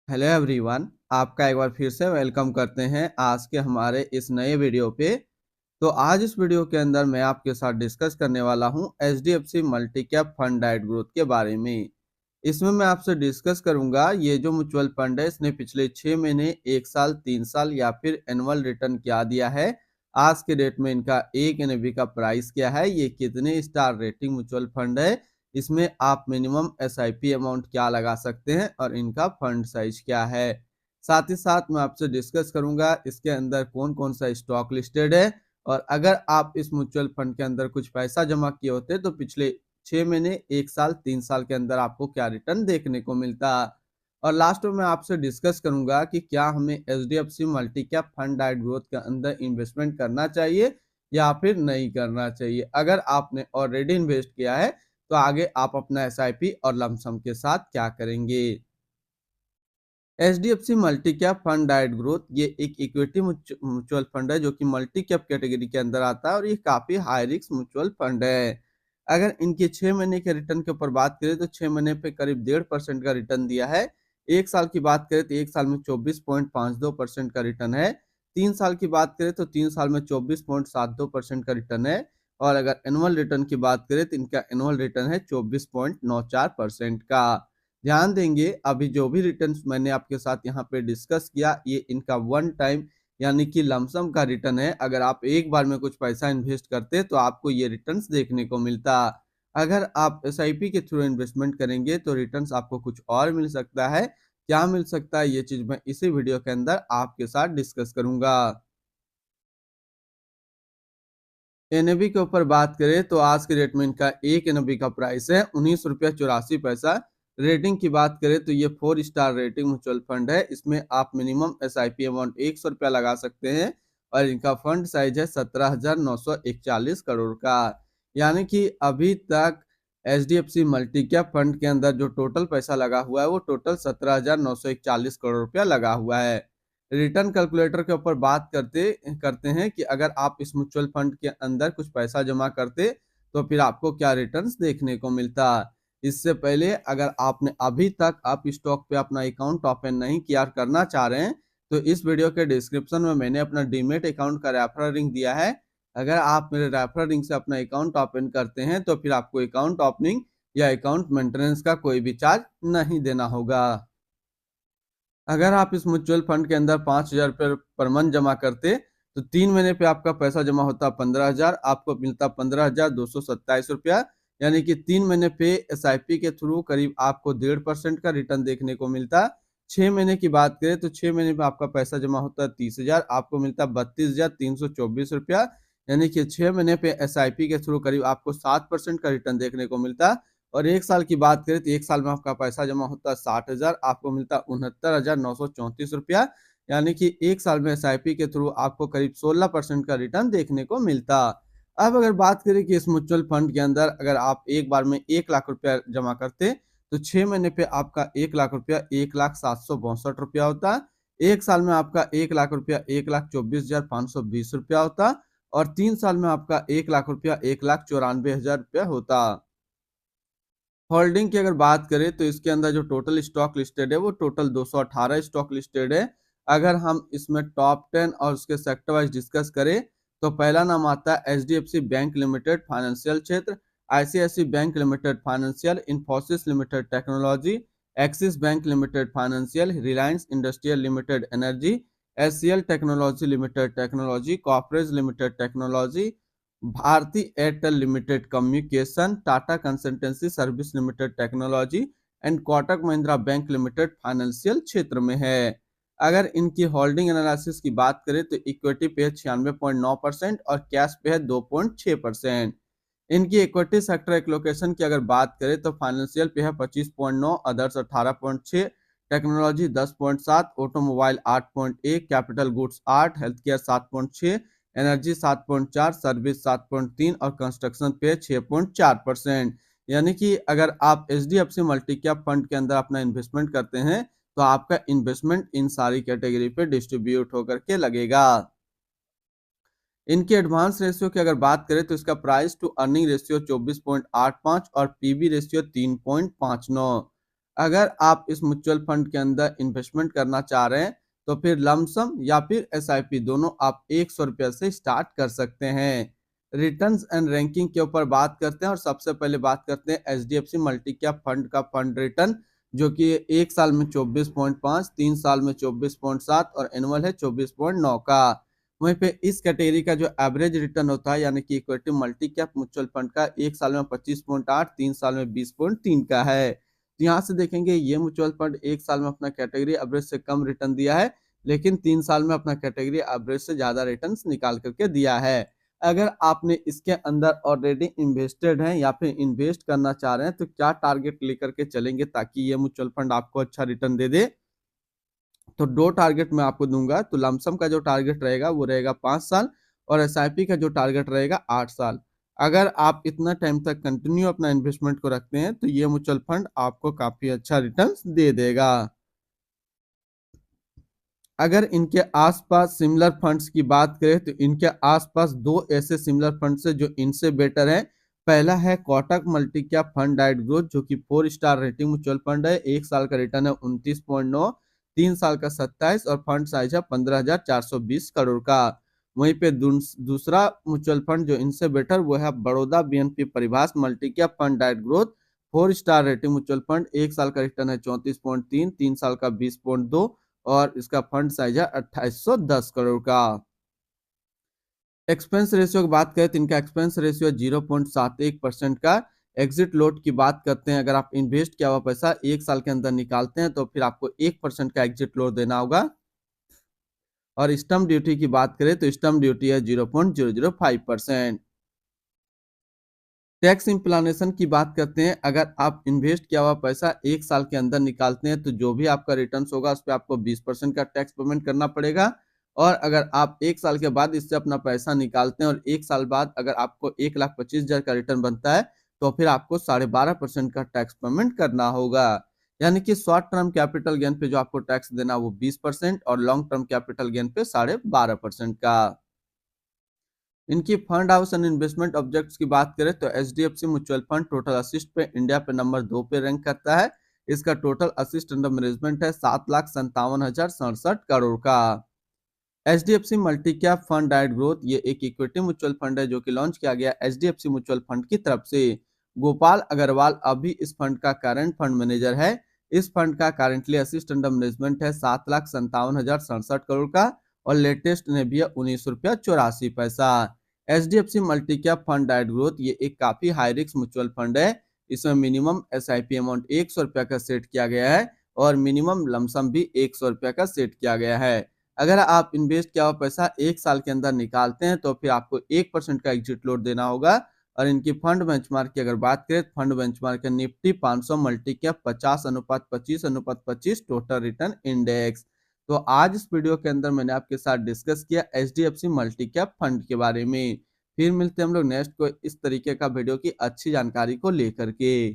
Hello everyone, आपका एक बार फिर से वेलकम करते हैं आज के हमारे इस नए वीडियो पे। तो आज इस वीडियो के अंदर मैं आपके साथ डिस्कस करने वाला हूं एचडीएफसी मल्टी कैप फंड डाइट ग्रोथ के बारे में। इसमें मैं आपसे डिस्कस करूंगा ये जो म्यूचुअल फंड है इसने पिछले 6 महीने, 1 साल, 3 साल या फिर एनुअल रिटर्न क्या दिया है। आज के डेट में इनका एक एनएवी का प्राइस क्या है, ये कितने स्टार रेटिंग म्यूचुअल फंड है, इसमें आप मिनिमम एसआईपी अमाउंट क्या लगा सकते हैं और इनका फंड साइज क्या है। साथ ही साथ मैं आपसे डिस्कस करूंगा इसके अंदर कौन कौन सा स्टॉक लिस्टेड है, और अगर आप इस म्यूचुअल फंड के अंदर कुछ पैसा जमा किए होते तो पिछले 6 महीने, 1 साल, 3 साल के अंदर आपको क्या रिटर्न देखने को मिलता। और लास्ट में मैं आपसे डिस्कस करूंगा कि क्या हमें एचडीएफसी मल्टी कैप फंड डाइट ग्रोथ के अंदर इन्वेस्टमेंट करना चाहिए या फिर नहीं करना चाहिए। अगर आपने ऑलरेडी इन्वेस्ट किया है तो आगे आप अपना एसआईपी और लमसम के साथ क्या करेंगे। एचडीएफसी मल्टी कैप फंड डाइट ग्रोथ ये एक इक्विटी म्यूचुअल फंड है जो कि मल्टी कैप कैटेगरी के अंदर आता है और ये काफी हाई रिस्क म्यूचुअल फंड है। अगर इनके 6 महीने के रिटर्न के ऊपर बात करें तो 6 महीने पे करीब 1.5% का रिटर्न दिया है। 1 साल की बात करें तो 1 साल में 24.52% का रिटर्न है। 3 साल की बात करें तो 3 साल में 24.72% का रिटर्न है। और अगर एनुअल रिटर्न की बात करें तो इनका एनुअल रिटर्न है 24.94% का। ध्यान देंगे अभी जो भी रिटर्न्स मैंने आपके साथ यहाँ पे डिस्कस किया ये इनका वन टाइम यानी कि लमसम का रिटर्न है। अगर आप एक बार में कुछ पैसा इन्वेस्ट करते तो आपको ये रिटर्न्स देखने को मिलता। अगर आप एसआईपी के थ्रू इन्वेस्टमेंट करेंगे तो रिटर्न्स आपको कुछ और मिल सकता है। क्या मिल सकता है ये चीज मैं इसी वीडियो के अंदर आपके साथ डिस्कस करूंगा। एनएबी के ऊपर बात करें तो आज के डेट में इनका एक एनएबी का प्राइस है 19 रुपया 84 पैसा। रेटिंग की बात करें तो ये 4 स्टार रेटिंग म्यूचुअल फंड है। इसमें आप मिनिमम एसआईपी अमाउंट 100 रुपया लगा सकते हैं और इनका फंड साइज है 17,941 करोड़ का। यानी कि अभी तक एचडीएफसी मल्टी कैप फंड के अंदर जो टोटल पैसा लगा हुआ है वो टोटल 17,941 करोड़ रुपया लगा हुआ है। रिटर्न कैलकुलेटर के ऊपर बात करते करते हैं कि अगर आप इस म्यूचुअल फंड के अंदर कुछ पैसा जमा करते तो फिर आपको क्या रिटर्न्स देखने को मिलता। इससे पहले अगर आपने अभी तक आप स्टॉक पे अपना अकाउंट ओपन नहीं किया करना चाह रहे हैं तो इस वीडियो के डिस्क्रिप्शन में मैंने अपना डीमेट अकाउंट का रेफरल लिंक दिया है। अगर आप मेरे रेफरल लिंक से अपना अकाउंट ओपन करते हैं तो फिर आपको अकाउंट ओपनिंग या अकाउंट मेंटेनेंस का कोई भी चार्ज नहीं देना होगा। अगर आप इस म्यूचुअल फंड के अंदर 5,000 रुपये पर मंथ जमा करते तो 3 महीने पे आपका पैसा जमा होता 15,000, आपको मिलता 15,227 रुपया। यानी कि 3 महीने पे एसआईपी के थ्रू करीब आपको 1.5% का रिटर्न देखने को मिलता। 6 महीने की बात करें तो 6 महीने पे आपका पैसा जमा होता है 30,000, आपको मिलता 32,324 रुपया। यानी कि 6 महीने पे एसआईपी के थ्रू करीब आपको 7% का रिटर्न देखने को मिलता। और 1 साल की बात करें तो 1 साल में आपका पैसा जमा होता है 60,000, आपको मिलता 69,934 रुपया। यानी कि 1 साल में एसआईपी के थ्रू आपको करीब 16% का रिटर्न देखने को मिलता। अब अगर बात करें कि इस म्यूचुअल फंड के अंदर अगर आप एक बार में 1 लाख रुपया जमा करते तो 6 महीने पे आपका 1 लाख रुपया 1,0762 रुपया होता। 1 साल में आपका 1 लाख रुपया 1,24,520 रुपया होता। और 3 साल में आपका 1 लाख रुपया 1,94,000 रुपया होता। होल्डिंग की अगर बात करें तो इसके अंदर जो टोटल स्टॉक लिस्टेड है वो टोटल 218 स्टॉक लिस्टेड है। अगर हम इसमें टॉप 10 और उसके सेक्टर वाइज डिस्कस करें तो पहला नाम आता है एचडीएफसी बैंक लिमिटेड फाइनेंशियल क्षेत्र, ICIC bank limited financial, Infosys limited technology, Axis bank limited financial, Reliance industrial limited energy, HCL technology limited technology, Coforge limited technology, Bharti Airtel limited communication, Tata consultancy service limited technology and Kotak Mahindra bank limited financial क्षेत्र में है। अगर इनकी holding analysis की बात करें तो equity पे है 96.9% और कैश पे है 2.6%। इनकी इक्विटी सेक्टर एलोकेशन की अगर बात करें तो फाइनेंशियल पे है 25.9, others 18.6, technology 10.7, automobile 8.1, capital goods 8, health care 7.6, energy 7.4, service 7.3 और कंस्ट्रक्शन पे 6.4%। यानी कि अगर आप एचडीएफसी मल्टी कैप फंड के अंदर अपना इन्वेस्टमेंट करते हैं तो आपका इन्वेस्टमेंट इन सारी कैटेगरी पे डिस्ट्रीब्यूट होकर के लगेगा। इनके एडवांस रेशियो की अगर बात करें तो इसका प्राइस टू अर्निंग रेशियो 24.85 और पीबी रेशियो 3.59। अगर आप इस म्यूचुअल फंड के अंदर इन्वेस्टमेंट करना चाह रहे हैं तो फिर लमसम या फिर एसआईपी दोनों आप 100 रुपये से स्टार्ट कर सकते हैं। रिटर्न्स एंड रैंकिंग के ऊपर बात करते हैं और सबसे पहले बात करते हैं एचडीएफसी मल्टी कैप फंड का फंड रिटर्न, जो कि 1 साल में 24.5, 3 साल में 24.7 और एनुअल है 24.9 का। वहीं पे इस कैटेगरी का जो एवरेज रिटर्न होता है यानी कि equity multi cap mutual fund का 1 साल में 25.8, 3 साल में 20.3 का है। तो यहाँ से देखेंगे ये म्यूचुअल फंड 1 साल में अपना कैटेगरी एवरेज से कम रिटर्न दिया है, लेकिन 3 साल में अपना कैटेगरी एवरेज से ज्यादा रिटर्न निकाल करके दिया है। अगर आपने इसके अंदर ऑलरेडी इन्वेस्टेड हैं या फिर इन्वेस्ट करना चाह रहे हैं तो क्या टारगेट लेकर के चलेंगे ताकि ये म्यूचुअल फंड आपको अच्छा रिटर्न दे दे? तो 2 टारगेट मैं आपको दूंगा। तो लमसम का जो टारगेट रहेगा वो रहेगा 5 साल और एसआईपी का जो टारगेट रहेगा 8 साल। अगर आप इतना टाइम तक कंटिन्यू अपना इन्वेस्टमेंट को रखते हैं तो ये म्यूचुअल फंड आपको काफी अच्छा रिटर्न दे देगा। अगर इनके आसपास सिमिलर फंड्स की बात करें तो इनके आसपास 2 ऐसे सिमिलर फंड्स है जो इनसे बेटर है। पहला है कोटक मल्टी कैप फंड डाइट ग्रोथ, जो कि 4 स्टार रेटिंग म्यूचुअल फंड है। 1 साल का रिटर्न है 29.9, 3 साल का 27 और फंड साइज है 15,420 करोड़ का। वहीं पे दूसरा म्यूचुअल फंड जो इनसे बेटर वो है Baroda BNP Paribas multi cap fund डाइट growth, 4 star rating mutual fund. 1 साल का रिटर्न है 34.3, 3 साल का 20.2 और इसका फंड साइज है 2810 करोड़ का। एक्सपेंस रेशियो की बात करें तो इनका एक्सपेंस रेशियो 0.71% का। एग्जिट लोड की बात करते हैं, अगर आप इन्वेस्ट किया हुआ पैसा 1 साल के अंदर निकालते हैं तो फिर आपको 1% का एग्जिट लोड देना होगा। और स्टम्प ड्यूटी की बात करें तो स्टम्प ड्यूटी है 0.005%। टैक्स इम्प्लानेशन की बात करते हैं, अगर आप इन्वेस्ट किया हुआ पैसा 1 साल के अंदर निकालते हैं तो जो भी आपका रिटर्न होगा उस पर आपको 20% का टैक्स पेमेंट करना पड़ेगा। और अगर आप 1 साल के बाद इससे अपना पैसा निकालते हैं और 1 साल बाद अगर आपको 1,25,000 का रिटर्न बनता है तो फिर आपको 12.5% का टैक्स पेमेंट करना होगा। यानी कि शॉर्ट टर्म कैपिटल गेन पे जो आपको टैक्स देना वो 20% और लॉन्ग टर्म कैपिटल गेन पे 12.5% का। इनकी fund house and investment objects की बात करें तो HDFC mutual fund total assist पे इंडिया पे नंबर 2 पे रैंक करता है। इसका टोटल असिस्ट अंडर मैनेजमेंट है 7,57,067 करोड़ का। एचडीएफसी मल्टी कैप फंड डाइट ग्रोथ ये एक इक्विटी म्यूचुअल फंड है जो कि लॉन्च किया गया एचडीएफसी म्यूचुअल फंड की तरफ से। गोपाल अग्रवाल अभी इस फंड का करंट फंड मैनेजर है। इस फंड का करंटली असिस्ट अंडर मैनेजमेंट है 7,57,067 करोड़ का और लेटेस्ट ने भी है 19 रुपया 84 पैसा। एचडीएफसी मल्टी कैप फंड डाइट ग्रोथ ये एक काफी हाई रिस्क म्यूचुअल फंड है। इसमें मिनिमम एसआईपी अमाउंट 100 रुपया का सेट किया गया है और मिनिमम लमसम भी 100 रुपया का सेट किया गया है। अगर आप इन्वेस्ट किया हुआ पैसा 1 साल के अंदर निकालते हैं तो फिर आपको 1% का एग्जिट लोड देना होगा। और इनकी फंड बेंचमार्क की अगर बात करें तो फंड बेंचमार्क है Nifty 500 multi cap 50:25:25 total return index. तो आज इस वीडियो के अंदर मैंने आपके साथ डिस्कस किया एचडीएफसी मल्टी कैप फंड के बारे में। फिर मिलते हैं हम लोग नेक्स्ट को इस तरीके का वीडियो की अच्छी जानकारी को लेकर के।